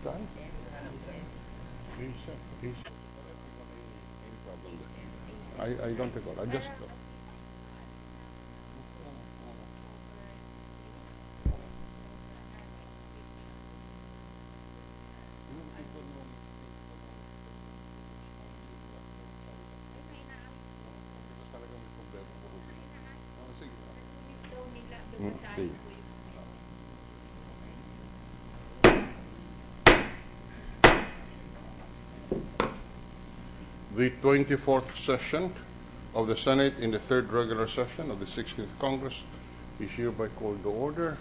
time? He's any problem there? I don't recall. I just. Okay. The 24th session of the Senate in the third regular session of the 16th Congress is hereby called to order.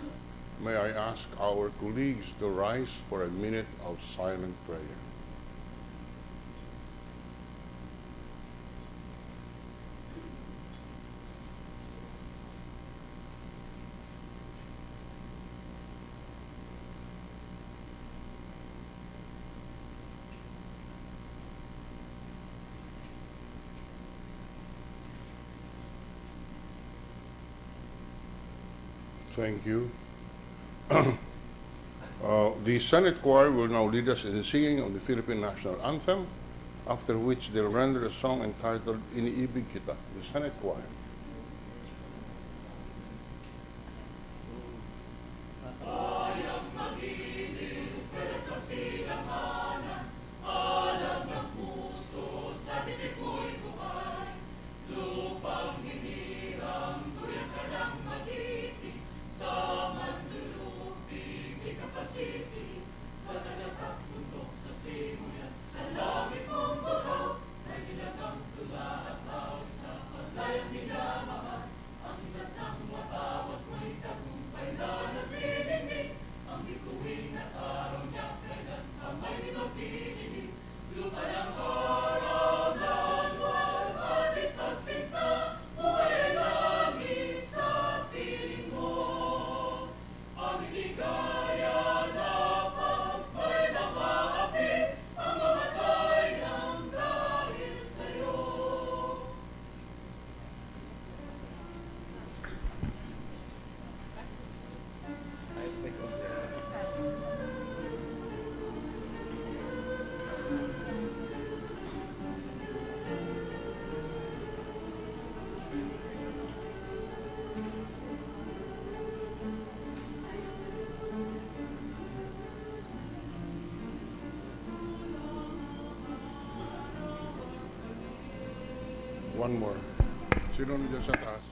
May I ask our colleagues to rise for a minute of silent prayer. Thank you. The Senate Choir will now lead us in the singing of the Philippine National Anthem, after which they'll render a song entitled Iniibig Kita, the Senate Choir. One more. Sino nandiyan sa taas?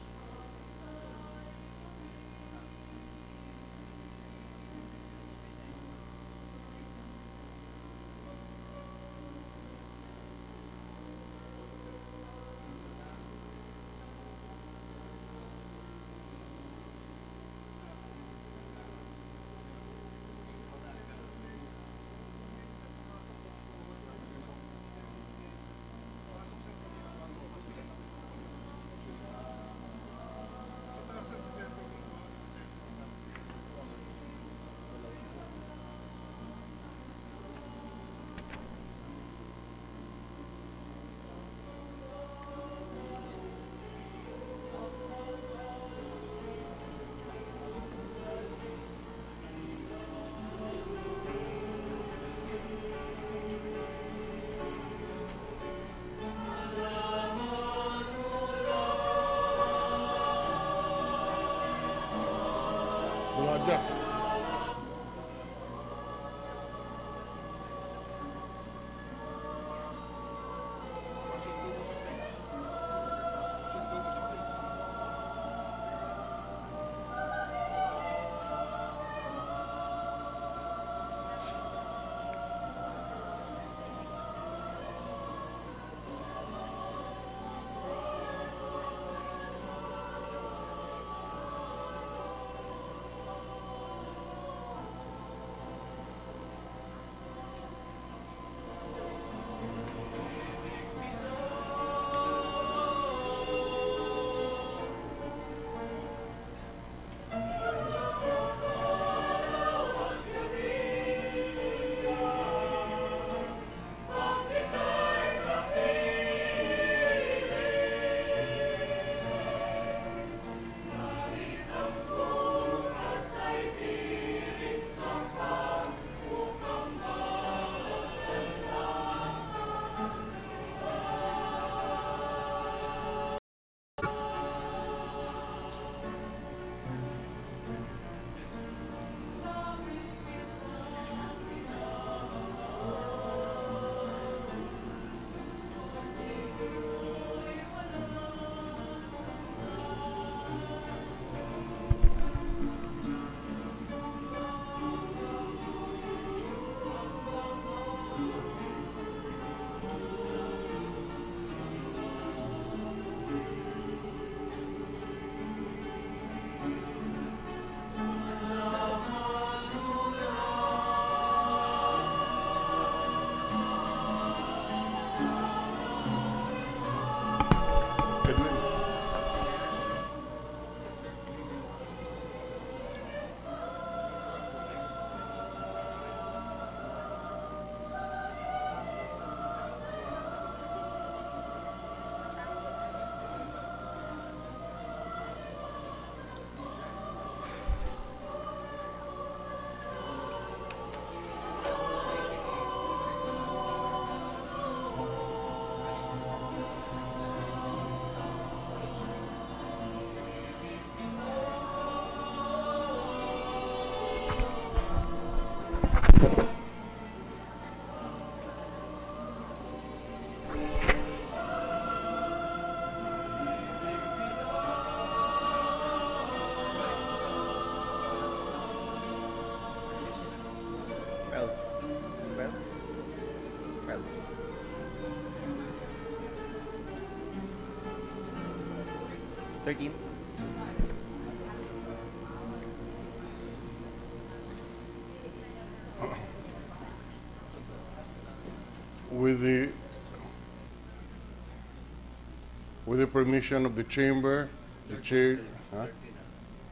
With the permission of the chamber, the chair. Huh?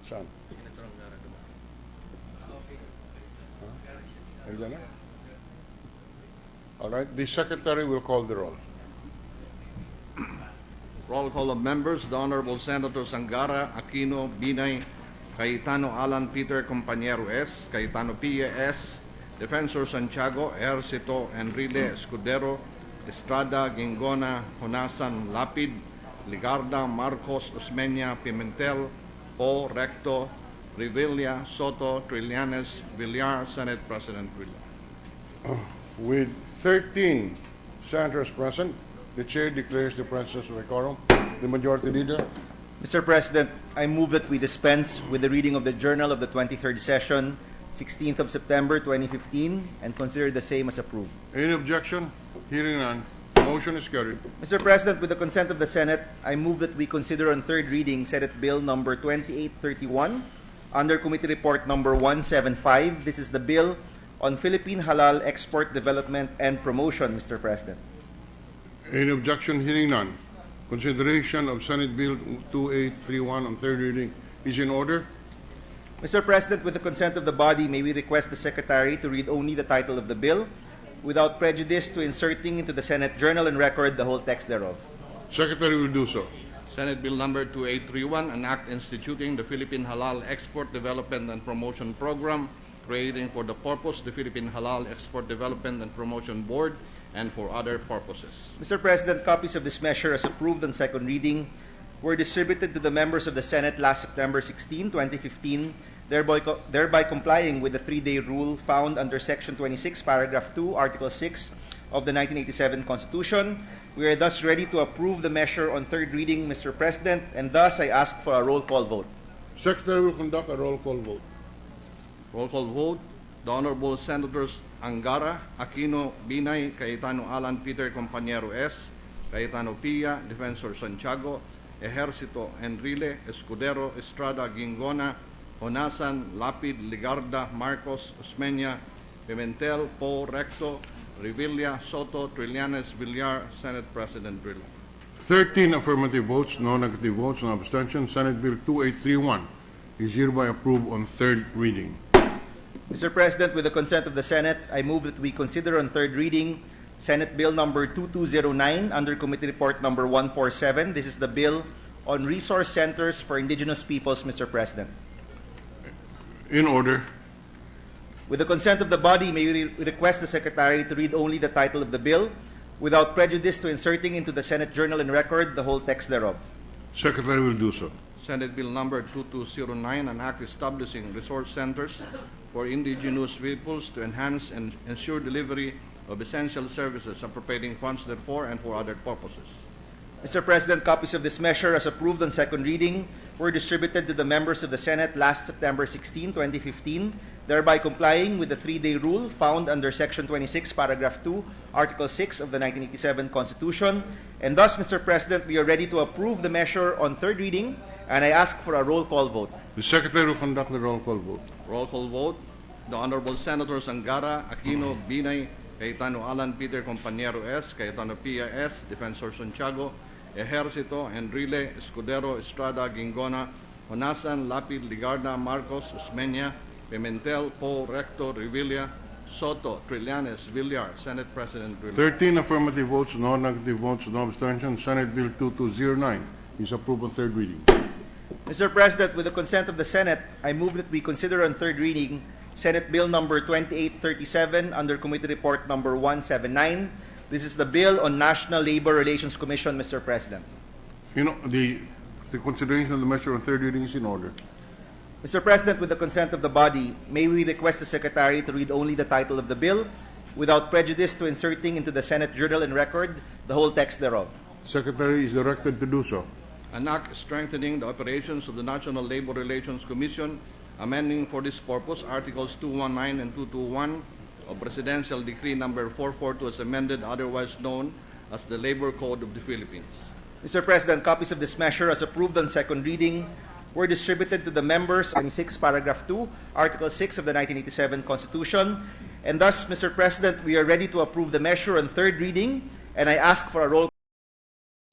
Saan? Huh? All right, the secretary will call the roll. Roll call of members. The Honorable Senators Angara, Aquino, Binay, Cayetano Alan Peter Compañero S, Cayetano Pia S, Defensor Santiago, Ejercito, Enrile, Escudero, Estrada, Gingona, Honasan, Lapid, Ligarda, Marcos, Osmeña, Pimentel, Po, Recto, Revilla, Soto, Trillanes, Villar, Senate President Villar. With 13 senators present, the chair declares the presence of a quorum. The majority leader. Mr. President, I move that we dispense with the reading of the Journal of the 23rd Session, 16th of September 2015, and consider the same as approved. Any objection? Hearing none. Motion is carried. Mr. President, with the consent of the Senate, I move that we consider on third reading Senate Bill number 2831 under Committee Report number 175. This is the bill on Philippine Halal Export Development and Promotion, Mr. President. Any objection? Hearing none. Consideration of Senate Bill 2831 on third reading is in order. Mr. President, with the consent of the body, may we request the Secretary to read only the title of the bill without prejudice to inserting into the Senate Journal and Record the whole text thereof. Secretary will do so. Senate Bill number 2831, an act instituting the Philippine Halal Export Development and Promotion Program, creating for the purpose the Philippine Halal Export Development and Promotion Board, and for other purposes. Mr. President, copies of this measure as approved on second reading were distributed to the members of the Senate last September 16, 2015, thereby complying with the 3-day rule found under Section 26, Paragraph 2, Article 6 of the 1987 Constitution. We are thus ready to approve the measure on third reading, Mr. President, and thus I ask for a roll call vote. Secretary will conduct a roll call vote. Roll call vote. The Honorable Senators Angara, Aquino, Binay, Cayetano Alan Peter Compañero S, Cayetano Pia, Defensor Santiago, Ejercito, Enrile, Escudero, Estrada, Gingona, Honasan, Lapid, Ligarda, Marcos, Osmeña, Pimentel, Po, Recto, Revilla, Soto, Trillanes, Villar, Senate President Villar. 13 affirmative votes, no negative votes, no abstention. Senate Bill 2831 is hereby approved on third reading. Mr. President, with the consent of the Senate, I move that we consider on third reading Senate Bill number 2209 under Committee Report number 147. This is the bill on resource centers for indigenous peoples, Mr. President. In order. With the consent of the body, may we request the Secretary to read only the title of the bill without prejudice to inserting into the Senate Journal and Record the whole text thereof. Secretary will do so. Senate Bill number 2209, an act establishing resource centers for indigenous peoples to enhance and ensure delivery of essential services, appropriating funds therefore and for other purposes. Mr. President, copies of this measure as approved on second reading were distributed to the members of the Senate last September 16, 2015, thereby complying with the 3-day rule found under Section 26, Paragraph 2, Article 6 of the 1987 Constitution. And thus, Mr. President, we are ready to approve the measure on third reading, and I ask for a roll call vote. The Secretary will conduct the roll call vote. Roll call vote. The Honorable Senators Angara, Aquino, Binay, Cayetano Alan Peter Compañero S, Cayetano Pia S, Defensor Santiago, Ejercito, Enrile, Escudero, Estrada, Gingona, Honasan, Lapid, Ligarda, Marcos, Osmeña, Pimentel, Po, Recto, Revilla, Soto, Trillanes, Villar, Senate President Villar. 13 affirmative votes, no negative votes, no abstention. Senate Bill 2209 is approved on third reading. Mr. President, with the consent of the Senate, I move that we consider on third reading Senate Bill number 2837 under Committee Report number 179. This is the bill on National Labor Relations Commission, Mr. President. You know, the consideration of the measure on third reading is in order. Mr. President, with the consent of the body, may we request the Secretary to read only the title of the bill without prejudice to inserting into the Senate Journal and Record the whole text thereof. Secretary is directed to do so. An act strengthening the operations of the National Labor Relations Commission, amending for this purpose Articles 219 and 221 of Presidential Decree Number 442 as amended, otherwise known as the Labor Code of the Philippines. Mr. President, copies of this measure as approved on second reading were distributed to the members 26 paragraph 2, Article 6 of the 1987 Constitution. And thus, Mr. President, we are ready to approve the measure on third reading, and I ask for a roll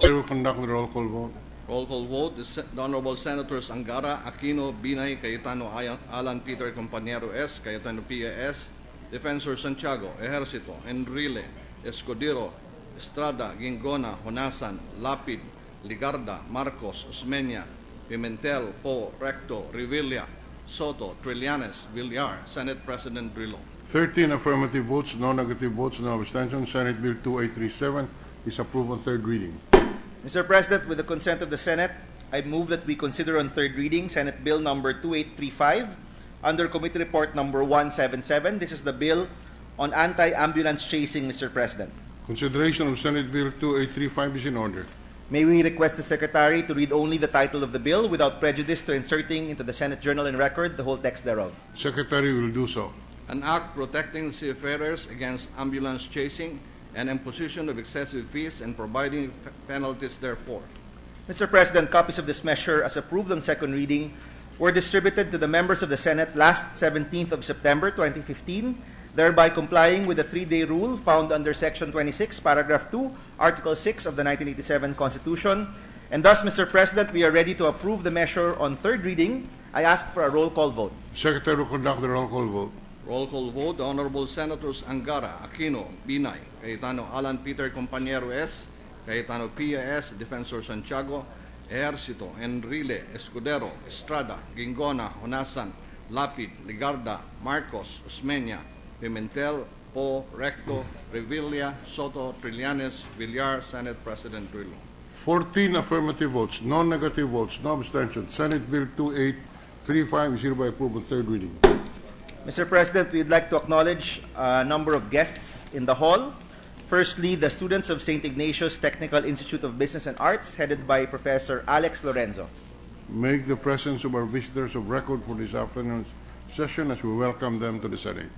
call. I will conduct the roll call vote. Roll call vote. The Honorable Senators Angara, Aquino, Binay, Cayetano, Alan Peter Compañero S, Cayetano Pia S, Defensor Santiago, Ejercito, Enrile, Escudero, Estrada, Gingona, Honasan, Lapid, Ligarda, Marcos, Osmeña, Pimentel, Po, Recto, Revilla, Soto, Trillanes, Villar, Senate President Drillo. 13 affirmative votes, no negative votes, no abstentions. Senate Bill 2837 is approved on third reading. Mr. President, with the consent of the Senate, I move that we consider on third reading Senate Bill number 2835 under Committee Report number 177. This is the bill on anti-ambulance chasing, Mr. President. Consideration of Senate Bill 2835 is in order. May we request the Secretary to read only the title of the bill without prejudice to inserting into the Senate Journal and Record the whole text thereof. Secretary will do so. An act protecting seafarers against ambulance chasing and imposition of excessive fees and providing penalties therefor. Mr. President, copies of this measure as approved on second reading were distributed to the members of the Senate last 17th of September 2015, thereby complying with the 3-day rule found under Section 26, Paragraph 2, Article 6 of the 1987 Constitution. And thus, Mr. President, we are ready to approve the measure on third reading. I ask for a roll call vote. Secretary will conduct the roll call vote. Roll call vote. The Honorable Senators Angara, Aquino, Binay, Cayetano Alan Peter Compañero S, Cayetano Pia S, Defensor Santiago, Ejercito, Enrile, Escudero, Estrada, Gingona, Honasan, Lapid, Ligarda, Marcos, Osmeña, Pimentel, Po, Recto, Revilla, Soto, Trillanes, Villar, Senate President Drillo. 14 affirmative votes, no negative votes, no abstentions. Senate Bill 2835 is hereby approved on third reading. Mr. President, we'd like to acknowledge a number of guests in the hall. Firstly, the students of St. Ignatius Technical Institute of Business and Arts, headed by Professor Alex Lorenzo. Make the presence of our visitors of record for this afternoon's session as we welcome them to the Senate.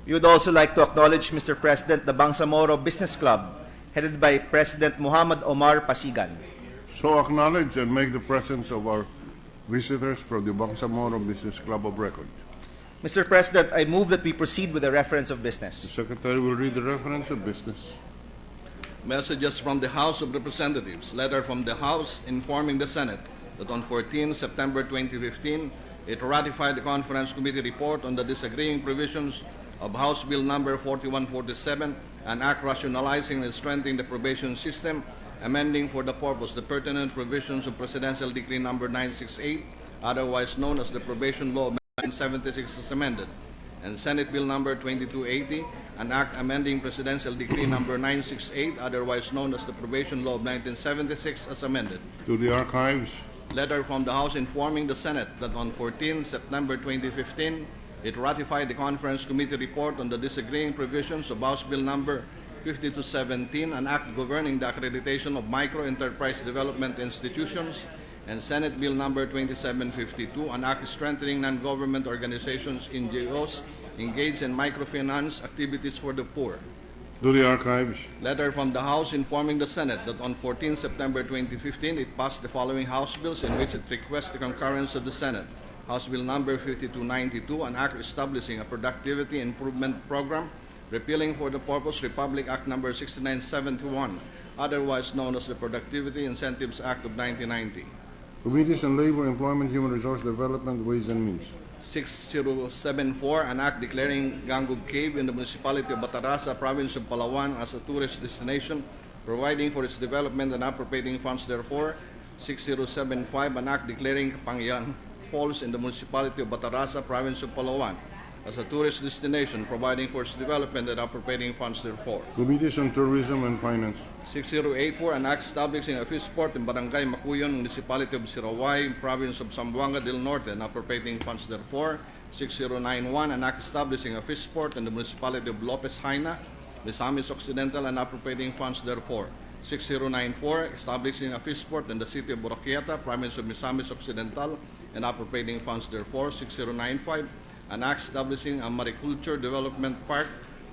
We would also like to acknowledge, Mr. President, the Bangsamoro Business Club, headed by President Muhammad Omar Pasigan. So acknowledge and make the presence of our visitors from the Bangsamoro Business Club of record. Mr. President, I move that we proceed with the reference of business. The Secretary will read the reference of business. Messages from the House of Representatives. Letter from the House informing the Senate that on 14 September 2015, it ratified the Conference Committee report on the disagreeing provisions of House Bill number 4147, an act rationalizing and strengthening the probation system, amending for the purpose the pertinent provisions of Presidential Decree number 968, otherwise known as the Probation Law of 1976 as amended, and Senate Bill number 2280, an act amending Presidential Decree number 968, otherwise known as the Probation Law of 1976 as amended. To the archives. Letter from the House informing the Senate that on 14 September 2015, it ratified the Conference Committee report on the disagreeing provisions of House Bill number 5217, an act governing the accreditation of micro-enterprise development institutions, and Senate Bill number 2752, an act strengthening non-government organizations, NGOs, engaged in microfinance activities for the poor. To the archives. Letter from the House informing the Senate that on 14 September 2015, it passed the following House bills in which it requests the concurrence of the Senate. House Bill number 5292, an act establishing a productivity improvement program, repealing for the purpose Republic Act number 6971, otherwise known as the Productivity Incentives Act of 1990. Committees on Labor, Employment, Human Resource Development, Ways and Means. 6074, an act declaring Gangog Cave in the municipality of Batarasa, province of Palawan as a tourist destination, providing for its development and appropriating funds therefore. 6075, an act declaring Kapangyan Falls in the municipality of Batarasa, province of Palawan as a tourist destination, providing for its development and appropriating funds therefor. Committees on Tourism and Finance. 6084, an act establishing a fish port in Barangay Macuyon, Municipality of Siraway, Province of Zamboanga del Norte, and appropriating funds therefor. 6091, an act establishing a fish port in the Municipality of Lopez Haina, Misamis Occidental, and appropriating funds therefor. 6094, establishing a fish port in the city of Boracaiata, Province of Misamis Occidental, and appropriating funds therefor. 6095, an act establishing a mariculture development park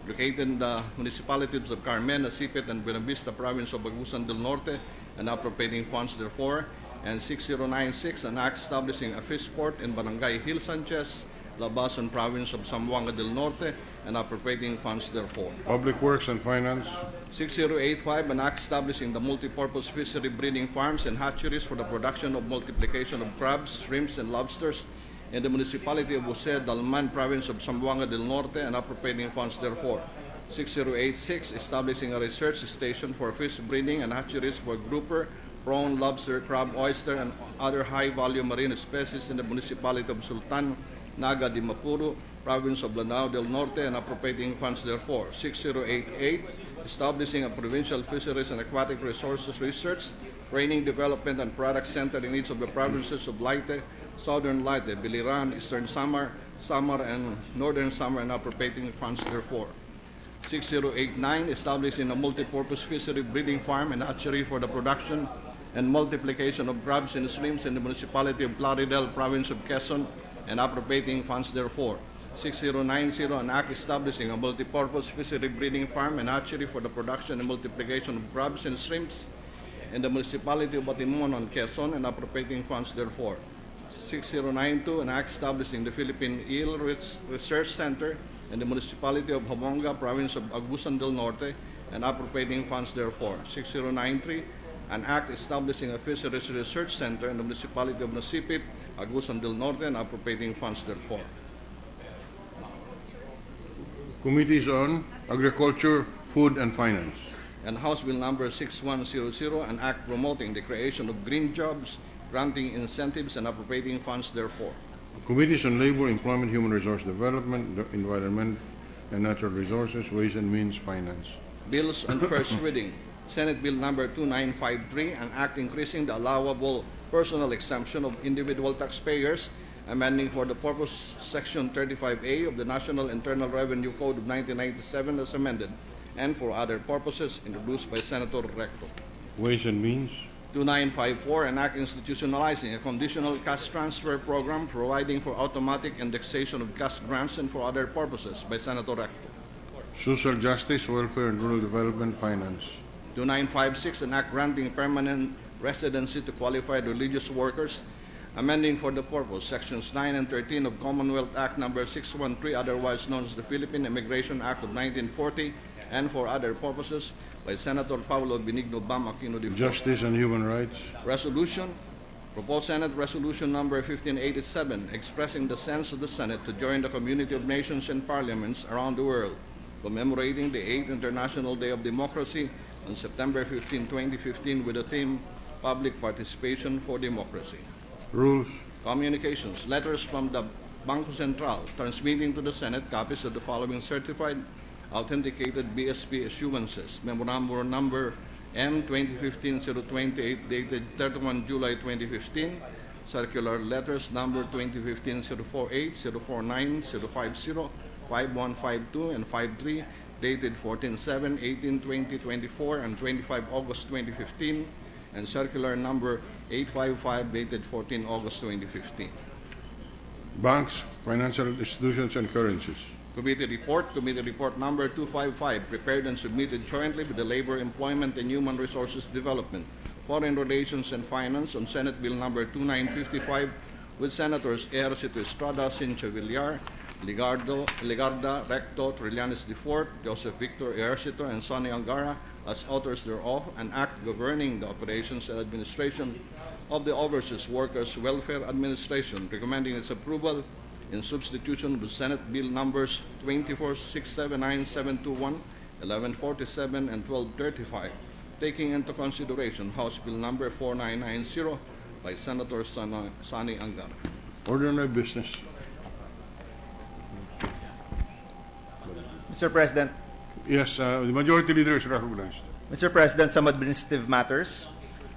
located in the municipalities of Carmen, Asipet, and Buenavista, Province of Agusan del Norte, and appropriating funds therefor. And 6096, an act establishing a fish port in Barangay Hill Sanchez, Labason, Province of Zamboanga del Norte, and appropriating funds therefor. Public Works and Finance. 6085, an act establishing the multipurpose fishery breeding farms and hatcheries for the production of multiplication of crabs, shrimps, and lobsters in the municipality of Jose Dalman, Province of Zamboanga del Norte, and appropriating funds therefor. 6086, establishing a research station for fish breeding and hatcheries for grouper, prawn, lobster, crab, oyster, and other high-value marine species in the municipality of Sultan Naga di Mapuro, Province of Lanao del Norte, and appropriating funds therefor. 6088, establishing a provincial fisheries and aquatic resources research, training, development, and product center in each of the provinces of Leyte, Southern Leyte, Biliran, Eastern Samar, and Northern Samar, and appropriating funds therefor. 6089, establishing a multipurpose fishery breeding farm and hatchery for the production and multiplication of crabs and shrimps in the municipality of Plaridel, Province of Quezon, and appropriating funds therefor. 6090, an act establishing a multipurpose fishery breeding farm and hatchery for the production and multiplication of crabs and shrimps in the municipality of Batimunon, Quezon, and appropriating funds therefor. 6092, an act establishing the Philippine Eel Research Center in the municipality of Zamboanga, Province of Agusan del Norte, and appropriating funds therefor. 6093, an act establishing a fisheries research center in the municipality of Nasipit, Agusan del Norte, and appropriating funds therefor. Committees on Agriculture, Food, and Finance. And House Bill number 6100, an act promoting the creation of green jobs, granting incentives, and appropriating funds therefor. Committees on Labor, Employment, Human Resource Development, the Environment, and Natural Resources, Ways and Means, Finance. Bills on first reading. Senate Bill number 2953, an act increasing the allowable personal exemption of individual taxpayers, amending for the purpose Section 35A of the National Internal Revenue Code of 1997 as amended, and for other purposes, introduced by Senator Recto. Ways and Means. 2954, an act institutionalizing a conditional cash transfer program providing for automatic indexation of cash grants and for other purposes, by Senator Recto. Social Justice, Welfare, and Rural Development, Finance. 2956, an act granting permanent residency to qualified religious workers, amending for the purpose Sections 9 and 13 of Commonwealth Act number 613, otherwise known as the Philippine Immigration Act of 1940, and for other purposes, by Senator Paulo Benigno Bam Aquino de Justice and Human Rights. Resolution. Proposed Senate Resolution number 1587, expressing the sense of the Senate to join the community of nations and parliaments around the world, commemorating the 8th International Day of Democracy on September 15, 2015, with the theme Public Participation for Democracy. Rules. Communications. Letters from the Banco Central, transmitting to the Senate copies of the following certified, authenticated BSP issuances. Memorandum number M 2015-028, dated 31 July 2015. Circular letters number 2015-048, 049, 050, 5152, and 53, dated 14/7, 18, 20, 24, and 25 August 2015. And circular number 855, dated 14 August 2015. Banks, financial institutions, and currencies. Committee report number 255, prepared and submitted jointly with the Labor, Employment, and Human Resources Development, Foreign Relations, and Finance on Senate Bill number 2955, with Senators Ejercito Estrada, Cincha Villar, Legarda, Recto, Trillanes de Fort, Joseph Victor Ejercito, and Sonny Angara as authors thereof, an act governing the operations and administration of the Overseas Workers Welfare Administration, recommending its approval in substitution with Senate Bill numbers 24679-721, 1147, and 1235, taking into consideration House Bill number 4990 by Senator Sonny Angara. Ordinary business. Mr. President, Yes, the majority leader is recognized. Mr. President, some administrative matters.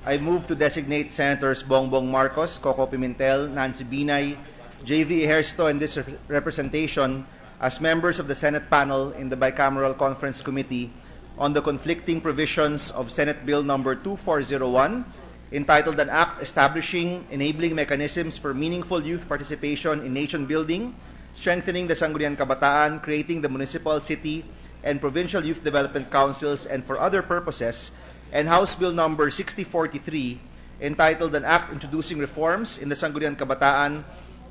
I move to designate Senators Bongbong Marcos, Coco Pimentel, Nancy Binay, J.V. Ejercito, and this representation as members of the Senate panel in the Bicameral Conference Committee on the conflicting provisions of Senate Bill number 2401, entitled An Act Establishing Enabling Mechanisms for Meaningful Youth Participation in Nation Building, Strengthening the Sangguniang Kabataan, Creating the Municipal, City, and Provincial Youth Development Councils, and for other purposes, and House Bill number 6043, entitled An Act Introducing Reforms in the Sangguniang Kabataan,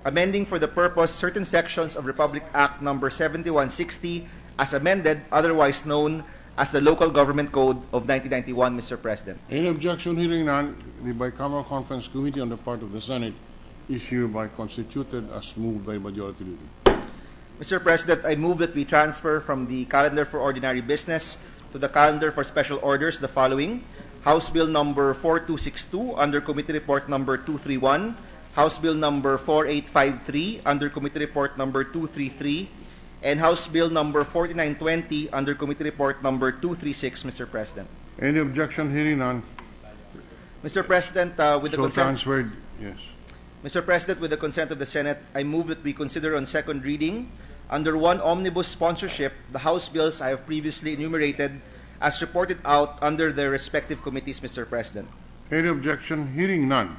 amending for the purpose certain sections of Republic Act number 7160 as amended, otherwise known as the Local Government Code of 1991, Mr. President. Any objection? Hearing none, the Bicameral Conference Committee on the part of the Senate is hereby constituted as moved by Majority Leader. Mr. President, I move that we transfer from the calendar for ordinary business to the calendar for special orders the following: House Bill number 4262 under Committee Report number 231, House Bill number 4853 under Committee Report number 233, and House Bill number 4920 under Committee Report number 236, Mr. President. Any objection? Hearing none. Mr. President, with the So consent... transferred, yes. Mr. President, with the consent of the Senate, I move that we consider on second reading, under one omnibus sponsorship, the House bills I have previously enumerated as reported out under their respective committees, Mr. President. Any objection? Hearing none.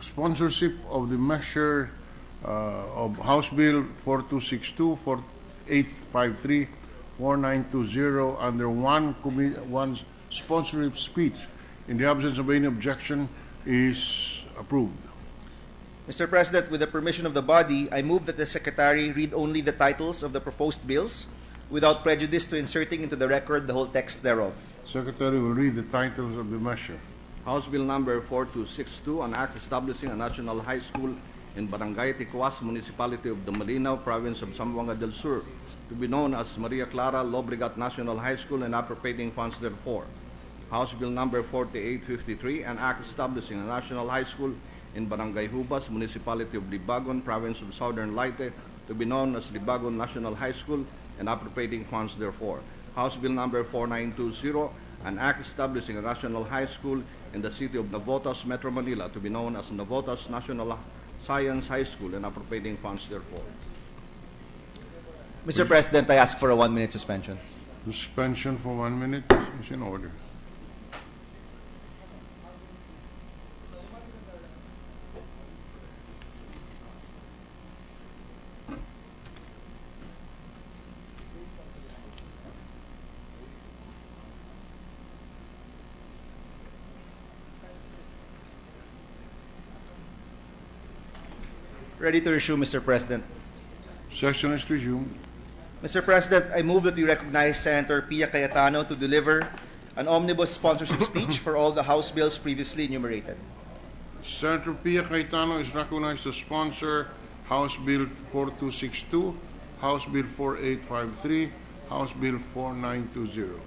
Sponsorship of the measure of House Bill 4262, 4853, 4920 under one sponsorship speech in the absence of any objection is approved. Mr. President, with the permission of the body, I move that the Secretary read only the titles of the proposed bills without prejudice to inserting into the record the whole text thereof. Secretary will read the titles of the measure. House Bill number 4262, an act establishing a national high school in Barangay Ticuas, Municipality of the Malinaw, Province of Zamboanga del Sur, to be known as Maria Clara Lobregat National High School and appropriating funds therefor. House Bill number 4853, an act establishing a national high school in Barangay Hubas, Municipality of Libagon, Province of Southern Leyte, to be known as Libagon National High School and appropriating funds therefor. House Bill number 4920, an act establishing a national high school in the city of Navotas, Metro Manila, to be known as Navotas National Science High School and appropriating funds therefor. Mr. President, I ask for a 1-minute suspension. Suspension for 1 minute is in order. Ready to resume, Mr. President. Session is resumed. Mr. President, I move that we recognize Senator Pia Cayetano to deliver an omnibus sponsorship speech for all the House bills previously enumerated. Senator Pia Cayetano is recognized to sponsor House Bill 4262, House Bill 4853, House Bill 4920.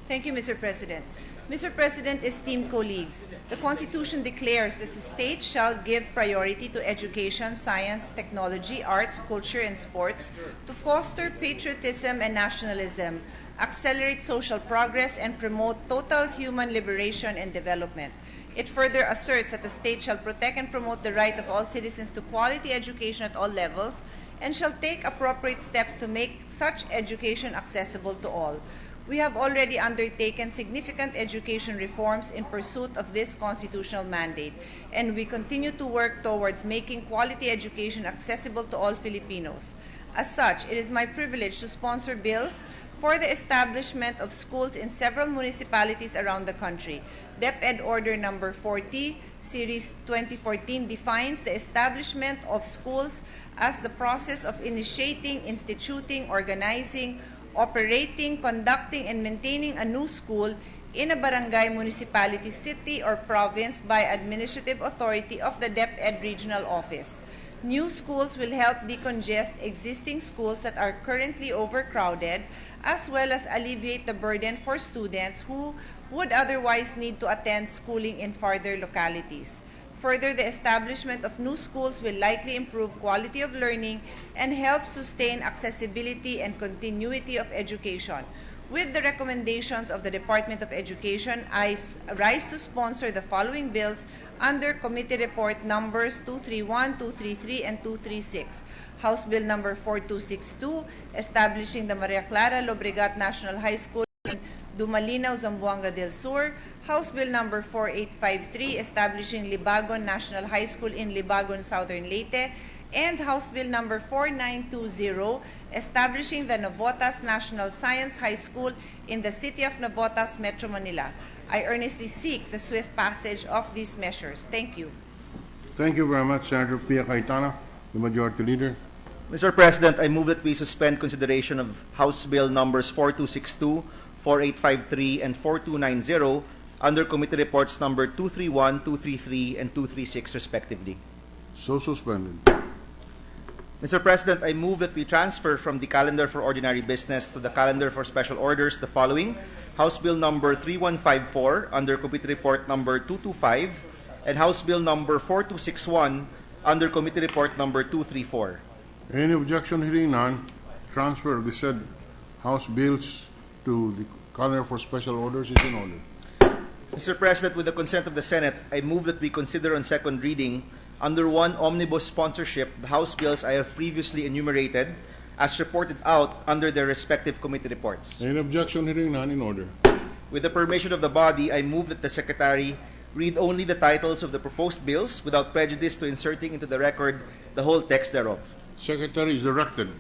Thank you, Mr. President. Mr. President, esteemed colleagues, the Constitution declares that the state shall give priority to education, science, technology, arts, culture, and sports to foster patriotism and nationalism, accelerate social progress, and promote total human liberation and development. It further asserts that the state shall protect and promote the right of all citizens to quality education at all levels and shall take appropriate steps to make such education accessible to all. We have already undertaken significant education reforms in pursuit of this constitutional mandate, and we continue to work towards making quality education accessible to all Filipinos. As such, it is my privilege to sponsor bills for the establishment of schools in several municipalities around the country. DepEd Order Number 40, Series 2014 defines the establishment of schools as the process of initiating, instituting, organizing, operating, conducting, and maintaining a new school in a barangay, municipality, city, or province by administrative authority of the DepEd Regional Office. New schools will help decongest existing schools that are currently overcrowded, as well as alleviate the burden for students who would otherwise need to attend schooling in farther localities. Further, the establishment of new schools will likely improve quality of learning and help sustain accessibility and continuity of education. With the recommendations of the Department of Education, I rise to sponsor the following bills under Committee Report numbers 231, 233, and 236. House Bill number 4262, establishing the Maria Clara Lobregat National High School in Dumalinaw, Zamboanga del Sur. House Bill number 4853, establishing Libagon National High School in Libagon, Southern Leyte. And House Bill number 4920, establishing the Navotas National Science High School in the city of Navotas, Metro Manila. I earnestly seek the swift passage of these measures. Thank you. Thank you very much, Senator Pia Cayetano, the Majority Leader. Mr. President, I move that we suspend consideration of House Bill numbers 4262, 4853, and 4290 under Committee Reports number 231, 233, and 236, respectively. So suspended. Mr. President, I move that we transfer from the calendar for ordinary business to the calendar for special orders the following: House Bill number 3154 under Committee Report number 225 and House Bill number 4261 under Committee Report number 234. Any objection? Hearing none, transfer of the said House bills to the calendar for special orders is in order. Mr. President, with the consent of the Senate, I move that we consider on second reading under one omnibus sponsorship the House bills I have previously enumerated as reported out under their respective committee reports. Any objection? Hearing none, in order. With the permission of the body, I move that the Secretary read only the titles of the proposed bills without prejudice to inserting into the record the whole text thereof. Secretary is directed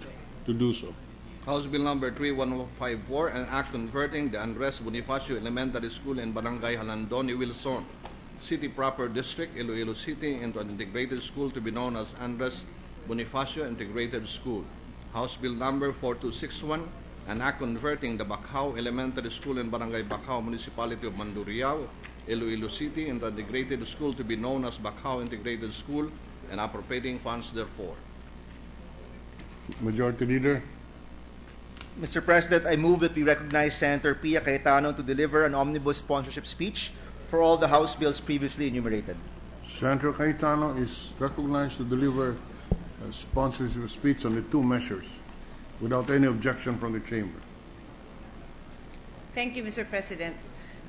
to do so. House Bill number 3154, an act converting the Andres Bonifacio Elementary School in Barangay Halandoni, Wilson, City Proper District, Iloilo City, into an integrated school to be known as Andres Bonifacio Integrated School. House Bill number 4261, an act converting the Bacau Elementary School in Barangay Bacau, Municipality of Mandurriao, Iloilo City, into an integrated school to be known as Bacau Integrated School and appropriating funds therefore. Majority Leader. Mr. President, I move that we recognize Senator Pia Cayetano to deliver an omnibus sponsorship speech for all the House bills previously enumerated. Senator Cayetano is recognized to deliver a sponsorship speech on the two measures without any objection from the chamber. Thank you, Mr. President.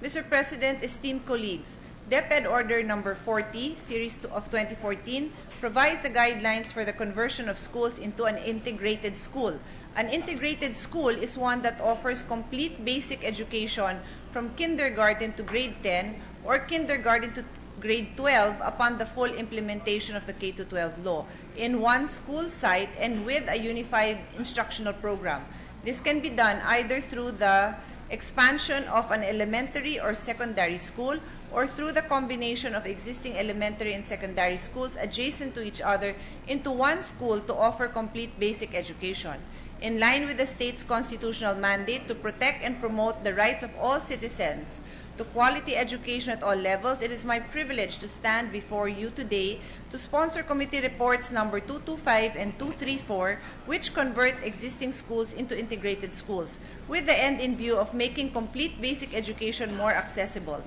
Mr. President, esteemed colleagues, DepEd Order number 40, Series of 2014, provides the guidelines for the conversion of schools into an integrated school. An integrated school is one that offers complete basic education from kindergarten to grade 10 or kindergarten to grade 12 upon the full implementation of the K-12 law in one school site and with a unified instructional program. This can be done either through the expansion of an elementary or secondary school or through the combination of existing elementary and secondary schools adjacent to each other into one school to offer complete basic education. In line with the state's constitutional mandate to protect and promote the rights of all citizens to quality education at all levels, it is my privilege to stand before you today to sponsor committee reports number 225 and 234, which convert existing schools into integrated schools, with the end in view of making complete basic education more accessible.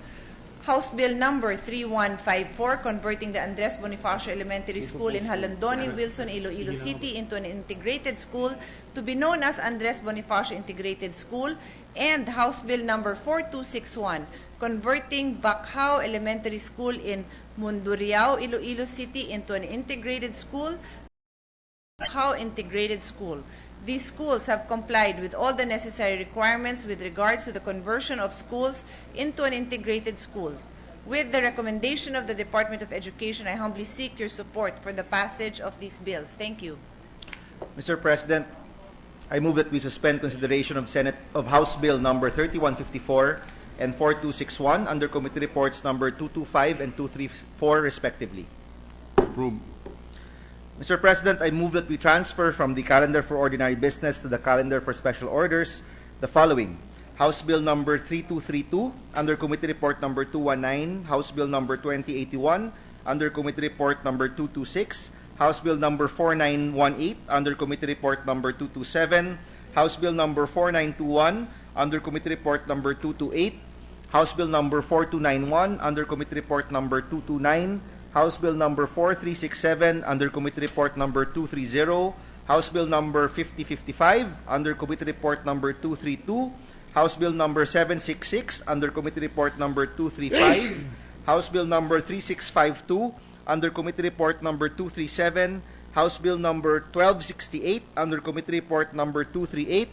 House Bill number 3154, converting the Andres Bonifacio Elementary School in Halandoni, Wilson, Iloilo City into an integrated school to be known as Andres Bonifacio Integrated School, and House Bill number 4261, converting Bacau Elementary School in Mandurriao, Iloilo City into an integrated school, Bacau Integrated School. These schools have complied with all the necessary requirements with regards to the conversion of schools into an integrated school. With the recommendation of the Department of Education, I humbly seek your support for the passage of these bills. Thank you. Mr. President, I move that we suspend consideration of House Bill number 3154 and 4261 under Committee Reports number 225 and 234, respectively. Approved. Mr. President, I move that we transfer from the calendar for ordinary business to the calendar for special orders the following: House Bill number 3232 under Committee Report number 219, House Bill number 2081 under Committee Report number 226, House Bill number 4918 under Committee Report number 227, House Bill number 4921 under Committee Report number 228, House Bill number 4291 under Committee Report number 229, House Bill number 4367 under Committee Report number 230, House Bill number 5055 under Committee Report number 232, House Bill number 766 under Committee Report number 235, House Bill number 3652 under Committee Report number 237, House Bill number 1268 under Committee Report number 238,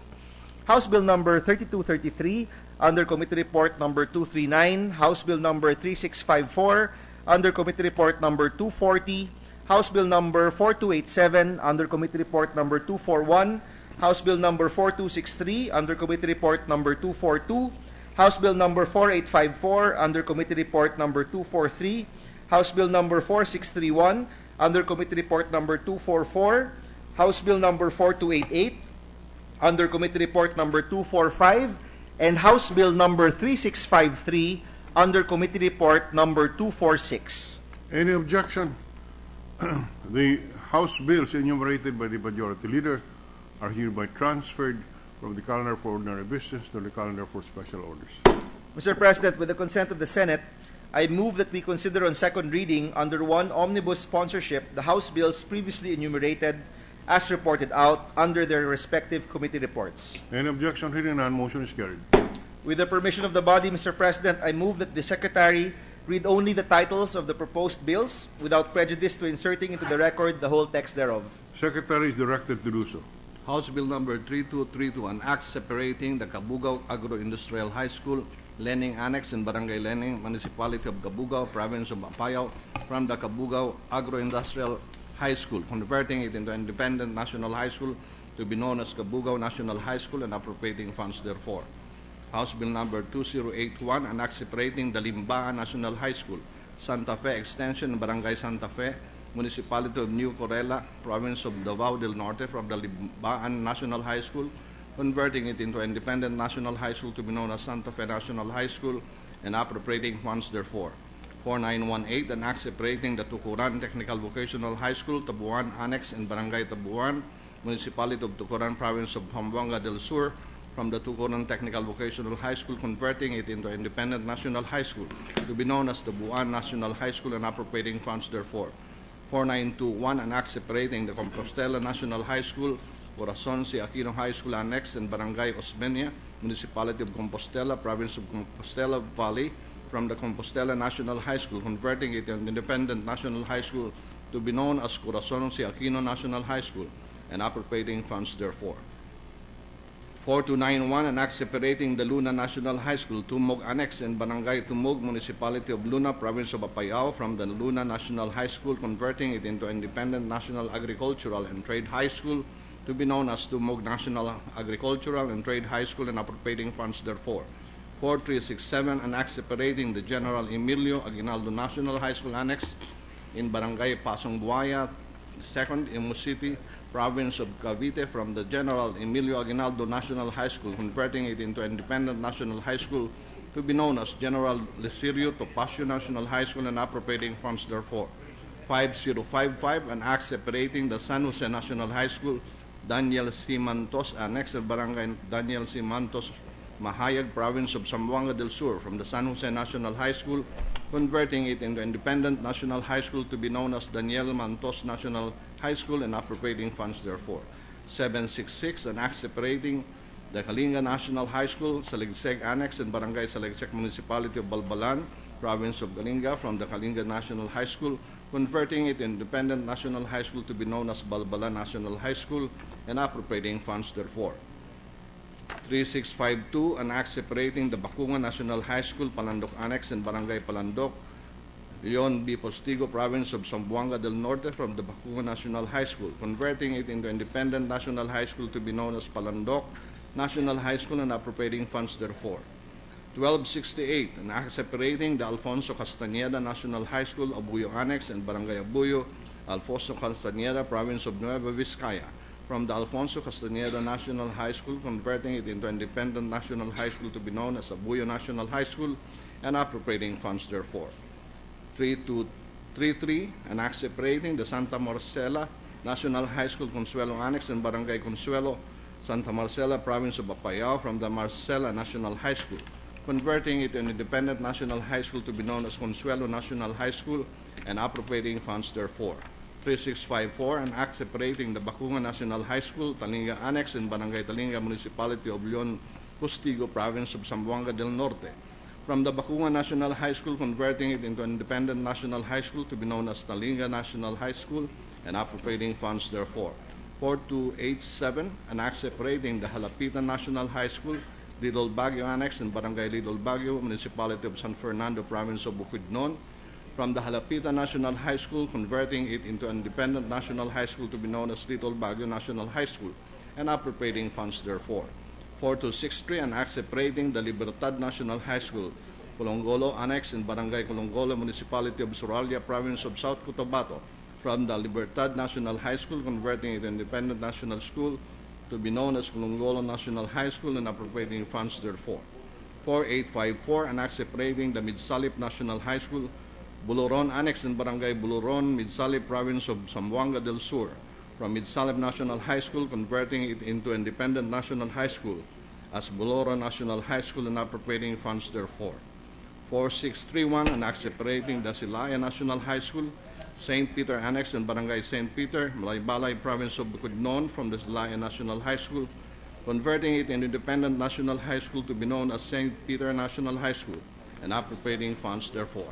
House Bill number 3233 under Committee Report number 239, House Bill number 3654 under Committee Report number 240, House Bill number 4287 under Committee Report number 241, House Bill number 4263 under Committee Report number 242, House Bill number 4854 under Committee Report number 243, House Bill number 4631 under Committee Report number 244, House Bill number 4288 under Committee Report number 245, and House Bill number 3653 under Committee Report number 246. Any objection? The House bills enumerated by the Majority Leader are hereby transferred from the calendar for ordinary business to the calendar for special orders. Mr. President, with the consent of the Senate, I move that we consider on second reading under one omnibus sponsorship the House bills previously enumerated as reported out under their respective committee reports. Any objection? Hearing none, motion is carried. With the permission of the body, Mr. President, I move that the Secretary read only the titles of the proposed bills without prejudice to inserting into the record the whole text thereof. Secretary is directed to do so. House Bill number 3232, an act separating the Cabugao Agro-Industrial High School, Lening Annex in Barangay Lening, Municipality of Cabugao, Province of Apayao, from the Cabugao Agro-Industrial High School, converting it into independent national high school to be known as Cabugao National High School and appropriating funds therefore. House Bill number 2081, an act separating the Limbaan National High School, Santa Fe Extension, Barangay Santa Fe, Municipality of New Corella, Province of Davao del Norte, from the Limbaan National High School, converting it into independent national high school to be known as Santa Fe National High School and appropriating funds therefore. 4918, an act separating the Tucuran Technical Vocational High School, Tabuan Annex in Barangay Tabuan, Municipality of Tucuran, Province of Zamboanga del Sur, from the Tucuran Technical Vocational High School, converting it into independent national high school to be known as Tabuan National High School and appropriating funds therefore. 4921, an act separating the Compostela National High School, Corazon Si Aquino High School Annex in Barangay Osmeña, Municipality of Compostela, Province of Compostela Valley, from the Compostela National High School, converting it into an independent national high school to be known as Corazon Si Aquino National High School and appropriating funds therefore. 4291, an act separating the Luna National High School, Tumog Annex in Barangay Tumog, Municipality of Luna, Province of Apayao, from the Luna National High School, converting it into independent national agricultural and trade high school to be known as Tumog National Agricultural and Trade High School and appropriating funds therefore. 4367, an act separating the General Emilio Aguinaldo National High School Annex in Barangay Pasong Buaya, 2nd, Imu City, Province of Cavite, from the General Emilio Aguinaldo National High School, converting it into independent national high school to be known as General Lesirio Topacio National High School and appropriating funds therefore. 5055, an act separating the San Jose National High School, Daniel C. Mantos Annex in Barangay Daniel C. Mantos, Mahayag, Province of Zamboanga del Sur, from the San Jose National High School, converting it into independent national high school to be known as Daniel Mantos National High School and appropriating funds therefore. 766, an act separating the Kalinga National High School, Saligseg Annex in Barangay Saligseg, Municipality of Balbalan, Province of Kalinga, from the Kalinga National High School, converting it into independent national high school to be known as Balbalan National High School and appropriating funds therefore. 3652, an act separating the Bacunga National High School, Palandok Annex in Barangay Palandok, Leon B. Postigo, Province of Zamboanga del Norte, from the Bacunga National High School, converting it into independent national high school to be known as Palandok National High School and appropriating funds therefore. 1268, an act separating the Alfonso Castañeda National High School, Abuyo Annex in Barangay Abuyo, Alfonso Castañeda, Province of Nueva Vizcaya, from the Alfonso Castañeda National High School, converting it into independent national high school to be known as Abuyo National High School and appropriating funds therefore. 3233, an act separating the Santa Marcela National High School, Consuelo Annex in Barangay Consuelo, Santa Marcela, Province of Apayao, from the Marcela National High School, converting it into an independent national high school to be known as Consuelo National High School and appropriating funds therefor. 3654, an act separating the Bacunga National High School, Talinga Annex, and Barangay Talinga, Municipality of Leon, Postigo, Province of Zamboanga del Norte, from the Bacunga National High School, converting it into an independent national high school to be known as Talinga National High School, and appropriating funds therefor. 4287, an act separating the Halapitan National High School, Little Baguio Annex, and Barangay Little Baguio, Municipality of San Fernando, Province of Bukidnon, from the Halapitan National High School, converting it into an independent national high school to be known as Little Baguio National High School, and appropriating funds therefor. 4263, an act separating the Libertad National High School, Colongolo Annex, and Barangay Colongolo, Municipality of Suralia, Province of South Cotabato, from the Libertad National High School, converting it into an independent national school to be known as Colongolo National High School, and appropriating funds therefor. 4854, an act separating the Midsalip National High School, Buluron Annex, and Barangay Buluron, Midsalip, Province of Zamboanga del Sur, from Midsalip National High School, converting it into independent national high school as Buluron National High School, and appropriating funds therefor. 4631, an act separating the Silaya National High School, St. Peter Annex, and Barangay St. Peter, Malaybalay, Province of Bukidnon, from the Silaya National High School, converting it into independent national high school to be known as St. Peter National High School, and appropriating funds therefor.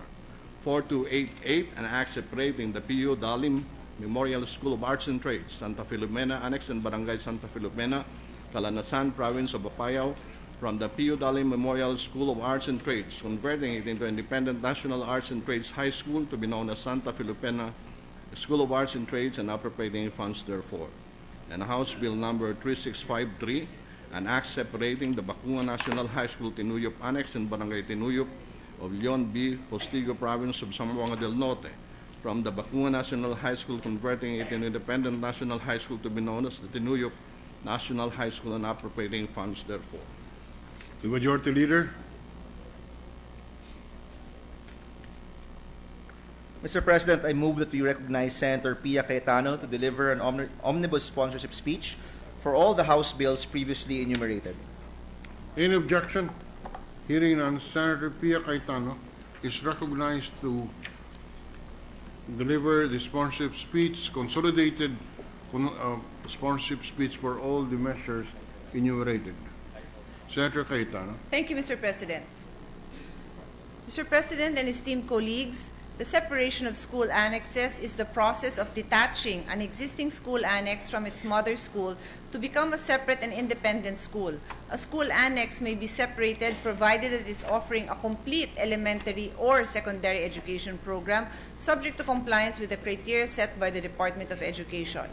4288, an act separating the P.U. Dalim Memorial School of Arts and Trades, Santa Filomena Annex, and Barangay Santa Filomena, Calanasan, Province of Apayao, from the P.U. Dalim Memorial School of Arts and Trades, converting it into independent National Arts and Trades High School to be known as Santa Filomena School of Arts and Trades, and appropriating funds therefor. And House Bill number 3653, an act separating the Bacunga National High School, Tinuyup Annex, and Barangay Tinuyup of Leon B. Postigo, Province of Zamboanga del Norte, from the Bacunga National High School, converting it into independent national high school to be known as the Tinuyup National High School, and appropriating funds therefor. The Majority Leader. Mr. President, I move that we recognize Senator Pia Cayetano to deliver an omnibus sponsorship speech for all the House bills previously enumerated. Any objection? Hearing none, Senator Pia Cayetano is recognized to deliver the sponsorship speech, consolidated sponsorship speech for all the measures enumerated. Senator Cayetano. Thank you, Mr. President. Mr. President and esteemed colleagues, the separation of school annexes is the process of detaching an existing school annex from its mother school to become a separate and independent school. A school annex may be separated provided it is offering a complete elementary or secondary education program subject to compliance with the criteria set by the Department of Education.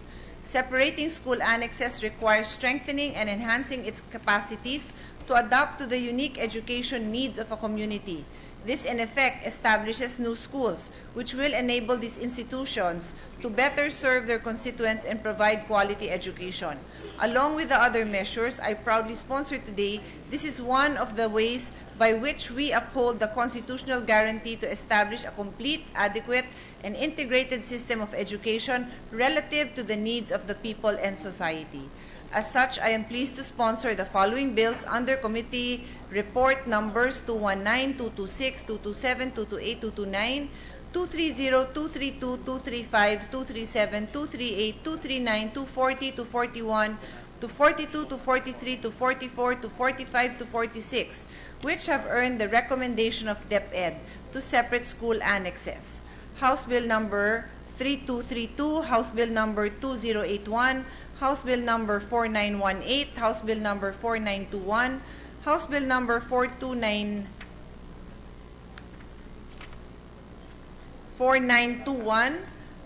Separating school annexes requires strengthening and enhancing its capacities to adapt to the unique education needs of a community. This, in effect, establishes new schools, which will enable these institutions to better serve their constituents and provide quality education. Along with the other measures I proudly sponsor today, this is one of the ways by which we uphold the constitutional guarantee to establish a complete, adequate, and integrated system of education relative to the needs of the people and society. As such, I am pleased to sponsor the following bills under committee report numbers 219, 226, 227, 228, 229, 230, 232, 235, 237, 238, 239, 240, 241, 242, 243, 244, 245, 246, which have earned the recommendation of DepEd to separate school annexes. House Bill number 3232, House Bill number 2081, House Bill number 4918, House Bill number 4921, House Bill number 4921,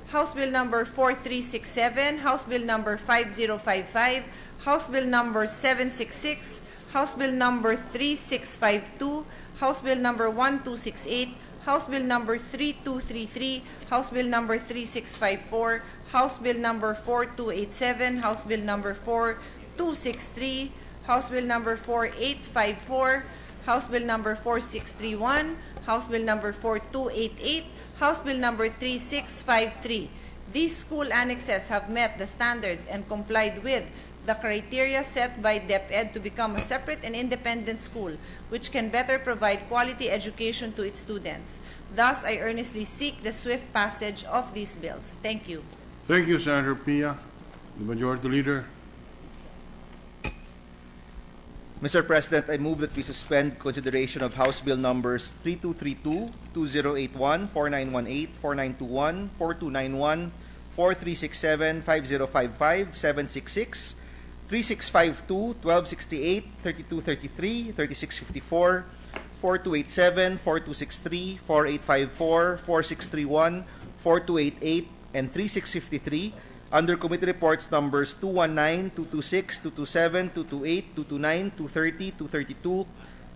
House Bill number 4367, House Bill number 5055, House Bill number 766, House Bill number 3652, House Bill number 1268, House Bill number 3233, House Bill number 3654, House Bill number 4287, House Bill number 4263, House Bill number 4854, House Bill number 4631, House Bill number 4288, House Bill number 3653. These school annexes have met the standards and complied with the criteria set by DepEd to become a separate and independent school, which can better provide quality education to its students. Thus, I earnestly seek the swift passage of these bills. Thank you. Thank you, Senator Pia. The Majority Leader. Mr. President, I move that we suspend consideration of House Bill numbers 3232, 2081, 4918, 4921, 4291, 4367, 5055, 766, 3652, 1268, 3233, 3654, 4287, 4263, 4854, 4631, 4288, and 3653 under Committee Reports numbers 219, 226, 227, 228, 229, 230, 232,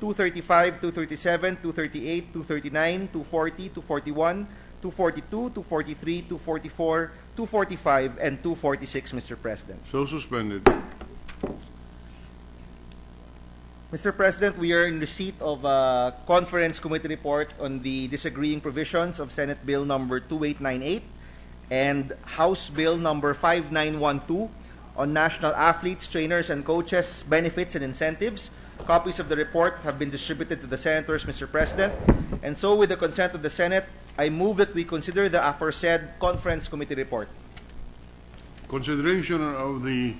235, 237, 238, 239, 240, 241, 242, 243, 244, 245, and 246, Mr. President. So suspended. Mr. President, we are in receipt of a conference committee report on the disagreeing provisions of Senate Bill number 2898 and House Bill number 5912 on national athletes, trainers, and coaches' benefits and incentives. Copies of the report have been distributed to the senators, Mr. President. And so, with the consent of the Senate, I move that we consider the aforesaid conference committee report. Consideration of the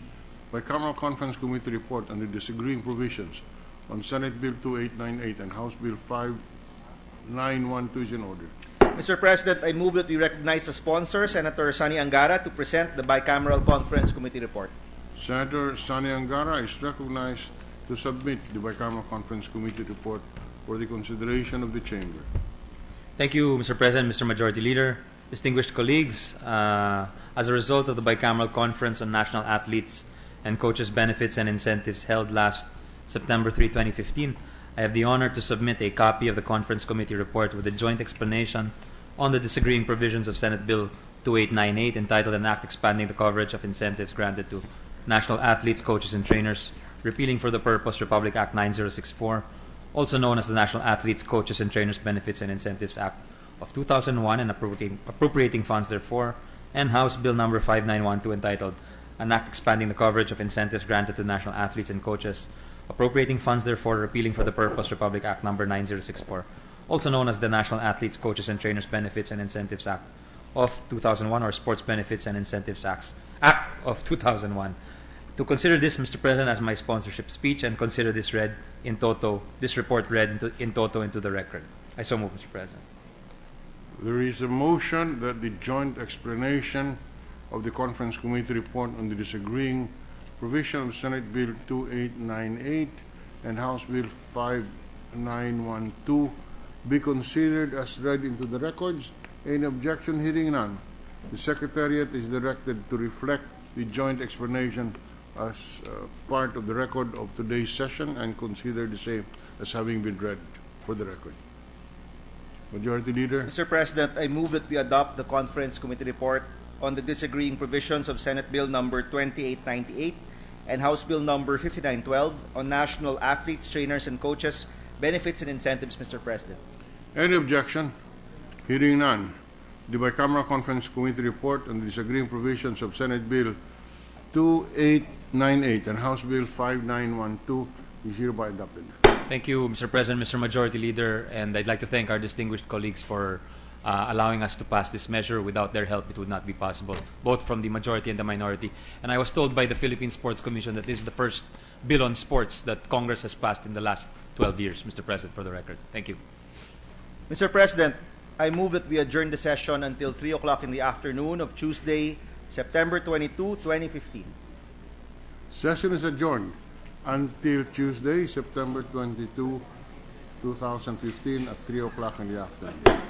bicameral conference committee report on the disagreeing provisions on Senate Bill 2898 and House Bill 5912 is in order. Mr. President, I move that we recognize the sponsor, Senator Sani Angara, to present the bicameral conference committee report. Senator Sani Angara is recognized to submit the bicameral conference committee report for the consideration of the chamber. Thank you, Mr. President, Mr. Majority Leader, distinguished colleagues. As a result of the bicameral conference on national athletes and coaches' benefits and incentives held last September 3, 2015, I have the honor to submit a copy of the conference committee report with a joint explanation on the disagreeing provisions of Senate Bill 2898 entitled An Act Expanding the Coverage of Incentives Granted to National Athletes, Coaches, and Trainers, repealing for the purpose Republic Act 9064, also known as the National Athletes, Coaches, and Trainers Benefits and Incentives Act of 2001 and appropriating funds therefore, and House Bill number 5912 entitled An Act Expanding the Coverage of Incentives Granted to National Athletes and Coaches, appropriating funds therefore, repealing for the purpose Republic Act number 9064, also known as the National Athletes, Coaches, and Trainers Benefits and Incentives Act of 2001 or Sports Benefits and Incentives Act of 2001. To consider this, Mr. President, as my sponsorship speech and consider this read in toto, this report read in toto into the record. I so move, Mr. President. There is a motion that the joint explanation of the conference committee report on the disagreeing provision of Senate Bill 2898 and House Bill 5912 be considered as read into the records. Any objection? Hearing none, the Secretariat is directed to reflect the joint explanation as part of the record of today's session and consider the same as having been read for the record. Majority Leader. Mr. President, I move that we adopt the conference committee report on the disagreeing provisions of Senate Bill number 2898 and House Bill number 5912 on national athletes, trainers, and coaches' benefits and incentives, Mr. President. Any objection? Hearing none, the bicameral conference committee report on the disagreeing provisions of Senate Bill 2898 and House Bill 5912 is hereby adopted. Thank you, Mr. President, Mr. Majority Leader, and I'd like to thank our distinguished colleagues for allowing us to pass this measure. Without their help, it would not be possible, both from the majority and the minority. And I was told by the Philippine Sports Commission that this is the first bill on sports that Congress has passed in the last 12 years, Mr. President, for the record. Thank you. Mr. President, I move that we adjourn the session until 3 o'clock in the afternoon of Tuesday, September 22, 2015. Session is adjourned until Tuesday, September 22, 2015 at 3 o'clock in the afternoon.